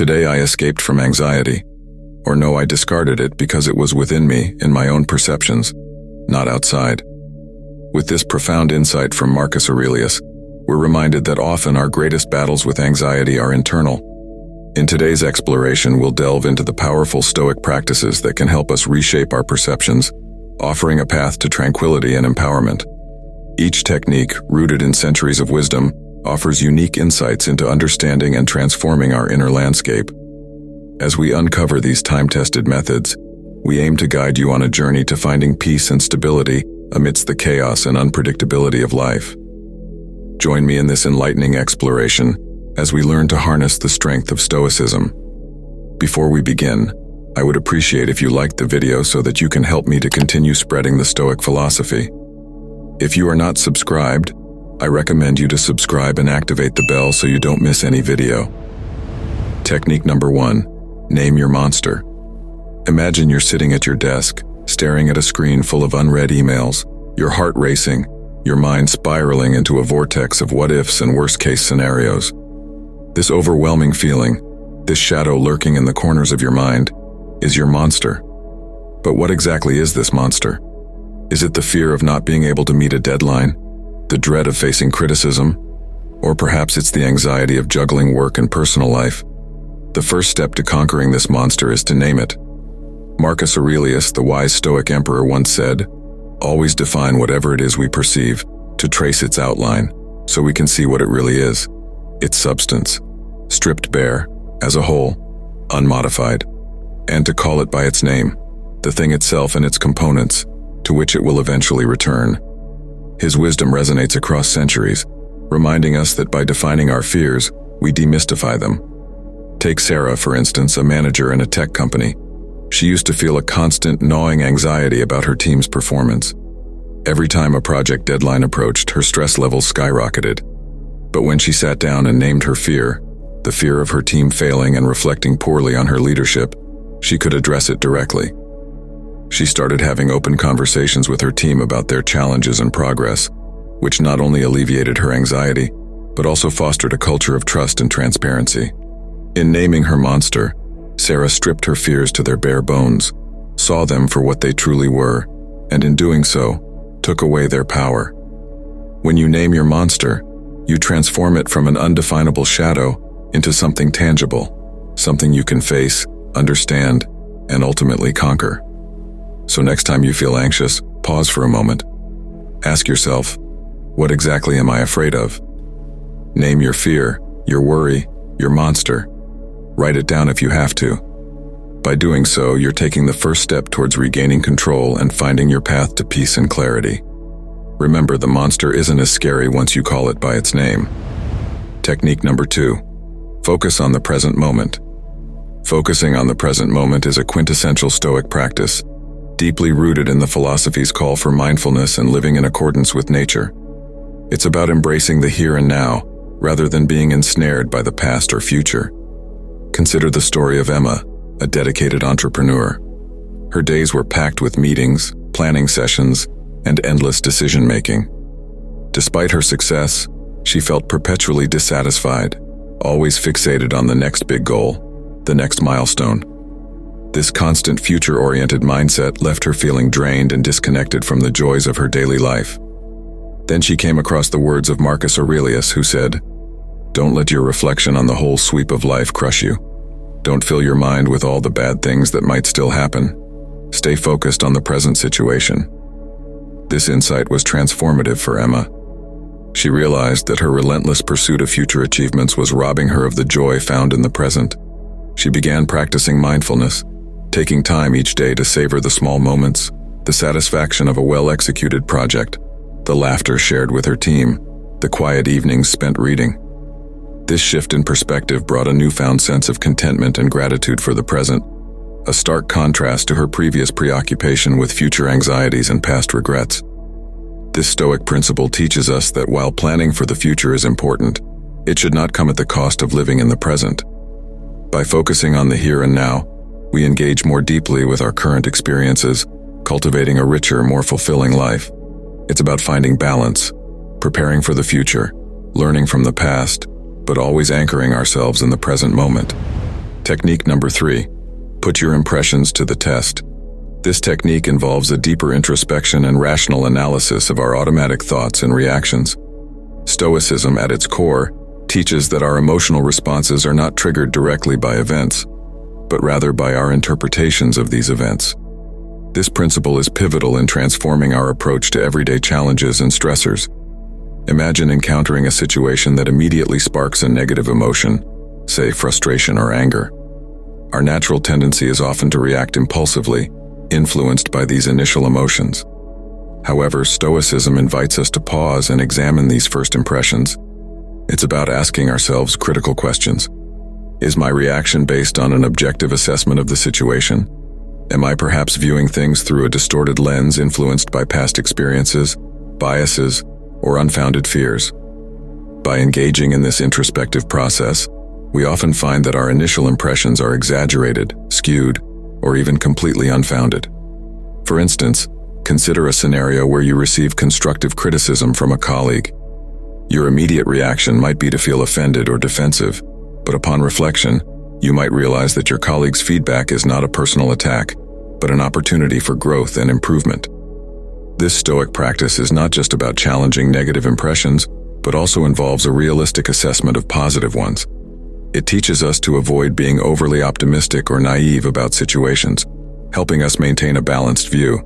Today I escaped from anxiety. Or no, I discarded it because it was within me, in my own perceptions, not outside. With this profound insight from Marcus Aurelius, we're reminded that often our greatest battles with anxiety are internal. In today's exploration, we'll delve into the powerful Stoic practices that can help us reshape our perceptions, offering a path to tranquility and empowerment. Each technique, rooted in centuries of wisdom, offers unique insights into understanding and transforming our inner landscape. As we uncover these time-tested methods, we aim to guide you on a journey to finding peace and stability amidst the chaos and unpredictability of life. Join me in this enlightening exploration as we learn to harness the strength of Stoicism. Before we begin, I would appreciate if you liked the video so that you can help me to continue spreading the Stoic philosophy. If you are not subscribed, I recommend you to subscribe and activate the bell so you don't miss any video. Technique number 1, name your monster. Imagine you're sitting at your desk, staring at a screen full of unread emails, your heart racing, your mind spiraling into a vortex of what-ifs and worst-case scenarios. This overwhelming feeling, this shadow lurking in the corners of your mind, is your monster. But what exactly is this monster? Is it the fear of not being able to meet a deadline? The dread of facing criticism? Or perhaps it's the anxiety of juggling work and personal life? The first step to conquering this monster is to name it. Marcus Aurelius, the wise Stoic emperor, once said, "Always define whatever it is we perceive, to trace its outline, so we can see what it really is, its substance, stripped bare, as a whole, unmodified, and to call it by its name, the thing itself and its components, to which it will eventually return." His wisdom resonates across centuries, reminding us that by defining our fears, we demystify them. Take Sarah, for instance, a manager in a tech company. She used to feel a constant, gnawing anxiety about her team's performance. Every time a project deadline approached, her stress levels skyrocketed. But when she sat down and named her fear, the fear of her team failing and reflecting poorly on her leadership, she could address it directly. She started having open conversations with her team about their challenges and progress, which not only alleviated her anxiety, but also fostered a culture of trust and transparency. In naming her monster, Sarah stripped her fears to their bare bones, saw them for what they truly were, and in doing so, took away their power. When you name your monster, you transform it from an undefinable shadow into something tangible, something you can face, understand, and ultimately conquer. So next time you feel anxious, pause for a moment. Ask yourself, what exactly am I afraid of? Name your fear, your worry, your monster. Write it down if you have to. By doing so, you're taking the first step towards regaining control and finding your path to peace and clarity. Remember, the monster isn't as scary once you call it by its name. Technique number 2, focus on the present moment. Focusing on the present moment is a quintessential Stoic practice, deeply rooted in the philosophies' call for mindfulness and living in accordance with nature. It's about embracing the here and now, rather than being ensnared by the past or future. Consider the story of Emma, a dedicated entrepreneur. Her days were packed with meetings, planning sessions, and endless decision-making. Despite her success, she felt perpetually dissatisfied, always fixated on the next big goal, the next milestone. This constant future-oriented mindset left her feeling drained and disconnected from the joys of her daily life. Then she came across the words of Marcus Aurelius, who said, "Don't let your reflection on the whole sweep of life crush you. Don't fill your mind with all the bad things that might still happen. Stay focused on the present situation." This insight was transformative for Emma. She realized that her relentless pursuit of future achievements was robbing her of the joy found in the present. She began practicing mindfulness, taking time each day to savor the small moments, the satisfaction of a well-executed project, the laughter shared with her team, the quiet evenings spent reading. This shift in perspective brought a newfound sense of contentment and gratitude for the present, a stark contrast to her previous preoccupation with future anxieties and past regrets. This Stoic principle teaches us that while planning for the future is important, it should not come at the cost of living in the present. By focusing on the here and now, we engage more deeply with our current experiences, cultivating a richer, more fulfilling life. It's about finding balance, preparing for the future, learning from the past, but always anchoring ourselves in the present moment. Technique number 3. Put your impressions to the test. This technique involves a deeper introspection and rational analysis of our automatic thoughts and reactions. Stoicism, at its core, teaches that our emotional responses are not triggered directly by events, but rather by our interpretations of these events. This principle is pivotal in transforming our approach to everyday challenges and stressors. Imagine encountering a situation that immediately sparks a negative emotion, say frustration or anger. Our natural tendency is often to react impulsively, influenced by these initial emotions. However, Stoicism invites us to pause and examine these first impressions. It's about asking ourselves critical questions. Is my reaction based on an objective assessment of the situation? Am I perhaps viewing things through a distorted lens influenced by past experiences, biases, or unfounded fears? By engaging in this introspective process, we often find that our initial impressions are exaggerated, skewed, or even completely unfounded. For instance, consider a scenario where you receive constructive criticism from a colleague. Your immediate reaction might be to feel offended or defensive, but upon reflection, you might realize that your colleague's feedback is not a personal attack, but an opportunity for growth and improvement. This Stoic practice is not just about challenging negative impressions, but also involves a realistic assessment of positive ones. It teaches us to avoid being overly optimistic or naive about situations, helping us maintain a balanced view.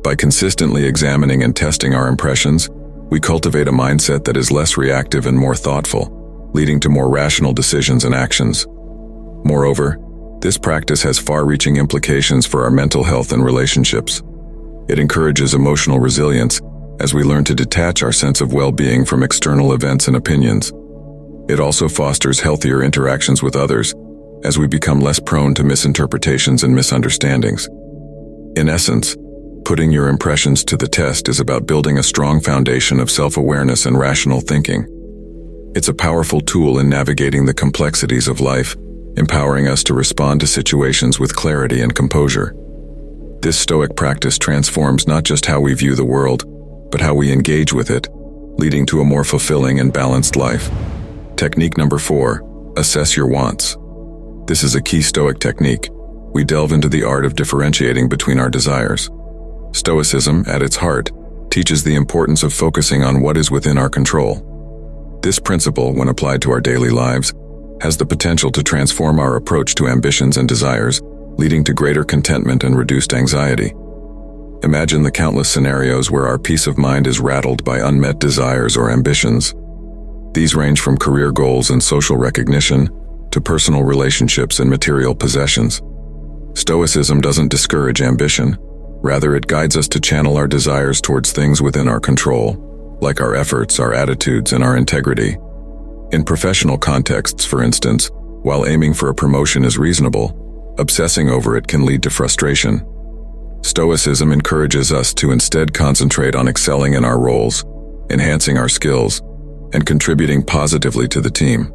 By consistently examining and testing our impressions, we cultivate a mindset that is less reactive and more thoughtful, leading to more rational decisions and actions. Moreover, this practice has far-reaching implications for our mental health and relationships. It encourages emotional resilience as we learn to detach our sense of well-being from external events and opinions. It also fosters healthier interactions with others, as we become less prone to misinterpretations and misunderstandings. In essence, putting your impressions to the test is about building a strong foundation of self-awareness and rational thinking. It's a powerful tool in navigating the complexities of life, empowering us to respond to situations with clarity and composure. This Stoic practice transforms not just how we view the world, but how we engage with it, leading to a more fulfilling and balanced life. Technique number 4, assess your wants. This is a key Stoic technique. We delve into the art of differentiating between our desires. Stoicism, at its heart, teaches the importance of focusing on what is within our control. This principle, when applied to our daily lives, has the potential to transform our approach to ambitions and desires, leading to greater contentment and reduced anxiety. Imagine the countless scenarios where our peace of mind is rattled by unmet desires or ambitions. These range from career goals and social recognition to personal relationships and material possessions. Stoicism doesn't discourage ambition. Rather, it guides us to channel our desires towards things within our control, like our efforts, our attitudes, and our integrity. In professional contexts, for instance, while aiming for a promotion is reasonable, obsessing over it can lead to frustration. Stoicism encourages us to instead concentrate on excelling in our roles, enhancing our skills, and contributing positively to the team.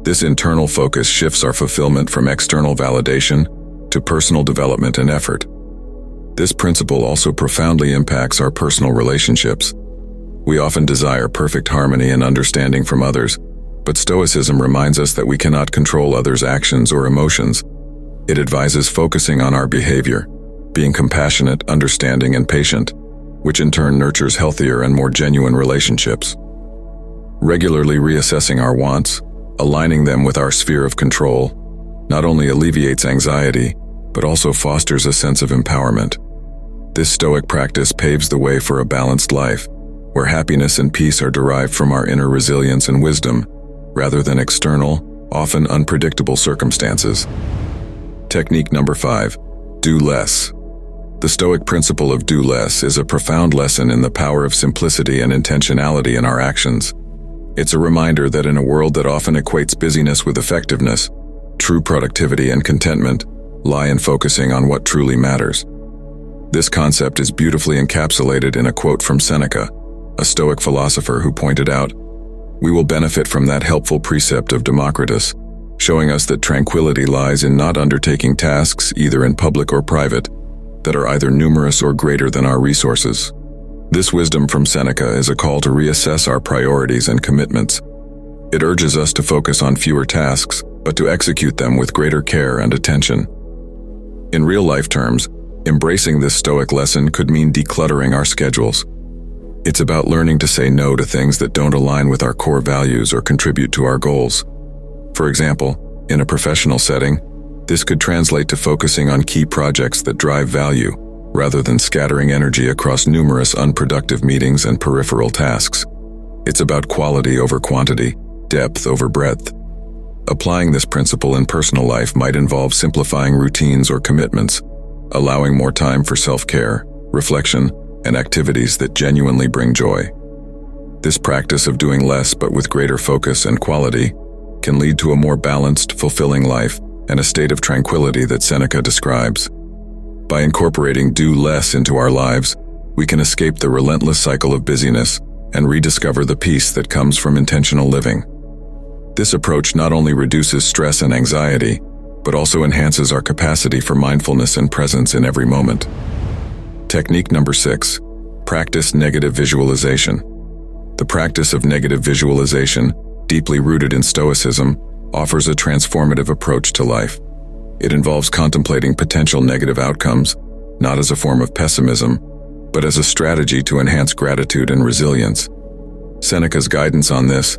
This internal focus shifts our fulfillment from external validation to personal development and effort. This principle also profoundly impacts our personal relationships. We often desire perfect harmony and understanding from others, but Stoicism reminds us that we cannot control others' actions or emotions. It advises focusing on our behavior, being compassionate, understanding, and patient, which in turn nurtures healthier and more genuine relationships. Regularly reassessing our wants, aligning them with our sphere of control, not only alleviates anxiety, but also fosters a sense of empowerment. This Stoic practice paves the way for a balanced life, where happiness and peace are derived from our inner resilience and wisdom, rather than external, often unpredictable circumstances. Technique number 5, do less. The Stoic principle of do less is a profound lesson in the power of simplicity and intentionality in our actions. It's a reminder that in a world that often equates busyness with effectiveness, true productivity and contentment lie in focusing on what truly matters. This concept is beautifully encapsulated in a quote from Seneca, a Stoic philosopher who pointed out, "We will benefit from that helpful precept of Democritus, showing us that tranquility lies in not undertaking tasks, either in public or private, that are either numerous or greater than our resources." This wisdom from Seneca is a call to reassess our priorities and commitments. It urges us to focus on fewer tasks, but to execute them with greater care and attention. In real-life terms, embracing this Stoic lesson could mean decluttering our schedules. It's about learning to say no to things that don't align with our core values or contribute to our goals. For example, in a professional setting, this could translate to focusing on key projects that drive value, rather than scattering energy across numerous unproductive meetings and peripheral tasks. It's about quality over quantity, depth over breadth. Applying this principle in personal life might involve simplifying routines or commitments, allowing more time for self-care, reflection, and activities that genuinely bring joy. This practice of doing less but with greater focus and quality can lead to a more balanced, fulfilling life and a state of tranquility that Seneca describes. By incorporating do less into our lives, we can escape the relentless cycle of busyness and rediscover the peace that comes from intentional living. This approach not only reduces stress and anxiety, but also enhances our capacity for mindfulness and presence in every moment. Technique number 6, practice negative visualization. The practice of negative visualization, deeply rooted in Stoicism, offers a transformative approach to life. It involves contemplating potential negative outcomes, not as a form of pessimism, but as a strategy to enhance gratitude and resilience. Seneca's guidance on this: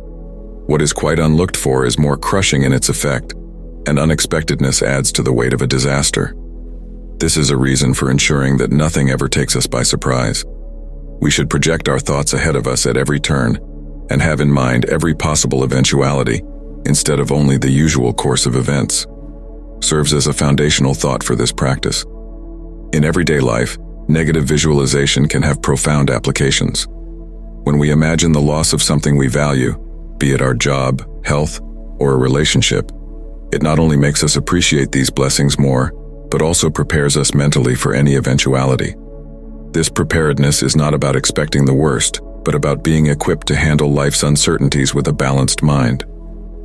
what is quite unlooked for is more crushing in its effect, and unexpectedness adds to the weight of a disaster. This is a reason for ensuring that nothing ever takes us by surprise. We should project our thoughts ahead of us at every turn, and have in mind every possible eventuality, instead of only the usual course of events. Serves as a foundational thought for this practice. In everyday life, negative visualization can have profound applications. When we imagine the loss of something we value, be it our job, health, or a relationship, it not only makes us appreciate these blessings more, but also prepares us mentally for any eventuality. This preparedness is not about expecting the worst, but about being equipped to handle life's uncertainties with a balanced mind.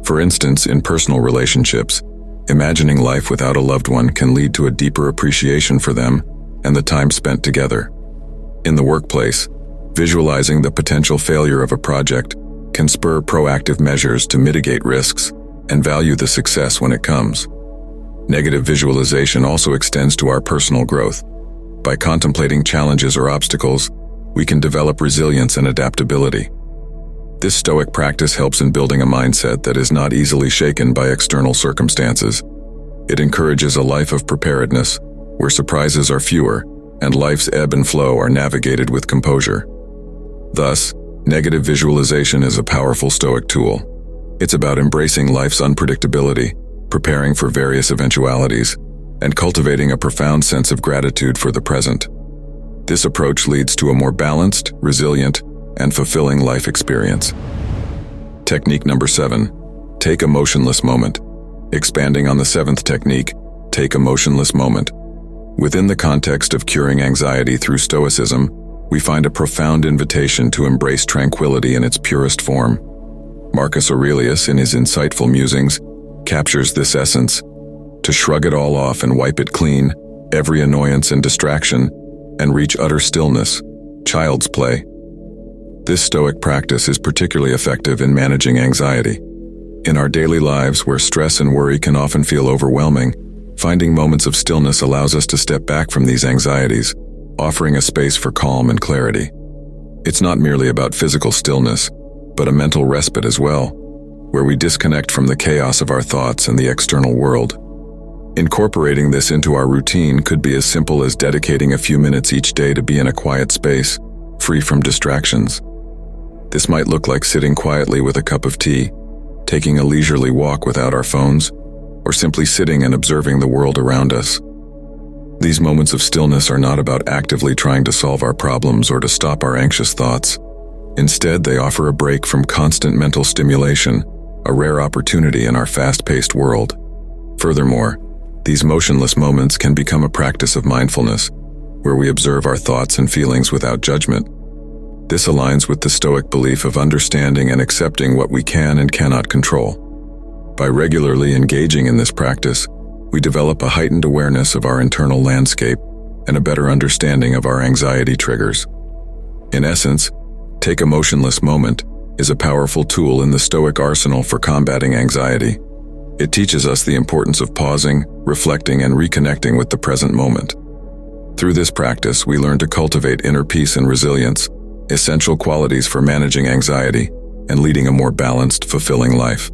For instance, in personal relationships, imagining life without a loved one can lead to a deeper appreciation for them and the time spent together. In the workplace, visualizing the potential failure of a project can spur proactive measures to mitigate risks and value the success when it comes. Negative visualization also extends to our personal growth. By contemplating challenges or obstacles, we can develop resilience and adaptability. This Stoic practice helps in building a mindset that is not easily shaken by external circumstances. It encourages a life of preparedness, where surprises are fewer and life's ebb and flow are navigated with composure. Thus, negative visualization is a powerful Stoic tool. It's about embracing life's unpredictability, preparing for various eventualities, and cultivating a profound sense of gratitude for the present. This approach leads to a more balanced, resilient, and fulfilling life experience. Technique number 7, take a motionless moment. Expanding on the 7th technique, take a motionless moment. Within the context of curing anxiety through Stoicism, we find a profound invitation to embrace tranquility in its purest form. Marcus Aurelius, in his insightful musings, captures this essence: to shrug it all off and wipe it clean, every annoyance and distraction, and reach utter stillness, child's play. This Stoic practice is particularly effective in managing anxiety. In our daily lives, where stress and worry can often feel overwhelming, finding moments of stillness allows us to step back from these anxieties, offering a space for calm and clarity. It's not merely about physical stillness, but a mental respite as well, where we disconnect from the chaos of our thoughts and the external world. Incorporating this into our routine could be as simple as dedicating a few minutes each day to be in a quiet space, free from distractions. This might look like sitting quietly with a cup of tea, taking a leisurely walk without our phones, or simply sitting and observing the world around us. These moments of stillness are not about actively trying to solve our problems or to stop our anxious thoughts. Instead, they offer a break from constant mental stimulation, a rare opportunity in our fast-paced world. Furthermore, these motionless moments can become a practice of mindfulness, where we observe our thoughts and feelings without judgment. This aligns with the Stoic belief of understanding and accepting what we can and cannot control. By regularly engaging in this practice, we develop a heightened awareness of our internal landscape and a better understanding of our anxiety triggers. In essence, take a motionless moment is a powerful tool in the Stoic arsenal for combating anxiety. It teaches us the importance of pausing, reflecting, and reconnecting with the present moment. Through this practice, we learn to cultivate inner peace and resilience, essential qualities for managing anxiety and leading a more balanced, fulfilling life.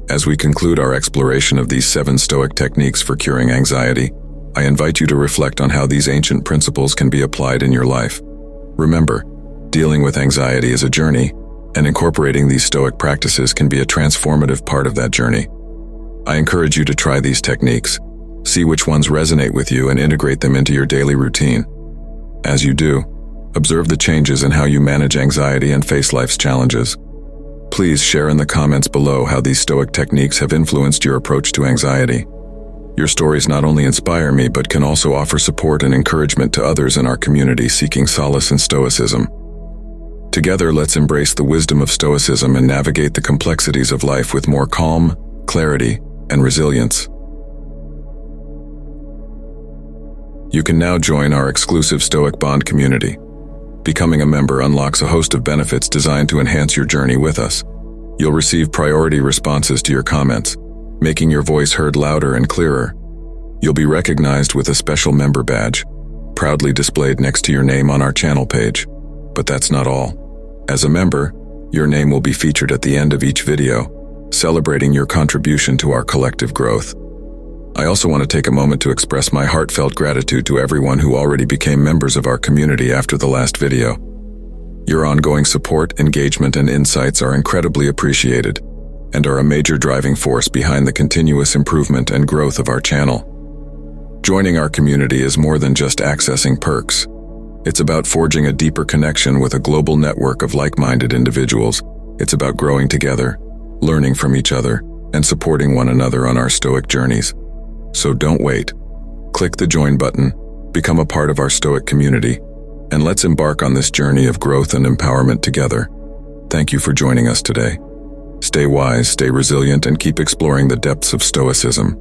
As we conclude our exploration of these 7 Stoic techniques for curing anxiety, I invite you to reflect on how these ancient principles can be applied in your life. Remember, dealing with anxiety is a journey, and incorporating these Stoic practices can be a transformative part of that journey. I encourage you to try these techniques, see which ones resonate with you, and integrate them into your daily routine. As you do, observe the changes in how you manage anxiety and face life's challenges. Please share in the comments below how these Stoic techniques have influenced your approach to anxiety. Your stories not only inspire me, but can also offer support and encouragement to others in our community seeking solace in Stoicism. Together, let's embrace the wisdom of Stoicism and navigate the complexities of life with more calm, clarity, and resilience. You can now join our exclusive Stoic Bond community. Becoming a member unlocks a host of benefits designed to enhance your journey with us. You'll receive priority responses to your comments, making your voice heard louder and clearer. You'll be recognized with a special member badge, proudly displayed next to your name on our channel page. But that's not all. As a member, your name will be featured at the end of each video, celebrating your contribution to our collective growth. I also want to take a moment to express my heartfelt gratitude to everyone who already became members of our community after the last video. Your ongoing support, engagement, and insights are incredibly appreciated, and are a major driving force behind the continuous improvement and growth of our channel. Joining our community is more than just accessing perks. It's about forging a deeper connection with a global network of like-minded individuals. It's about growing together, learning from each other, and supporting one another on our Stoic journeys. So don't wait. Click the join button, become a part of our Stoic community, and let's embark on this journey of growth and empowerment together. Thank you for joining us today. Stay wise, stay resilient, and keep exploring the depths of Stoicism.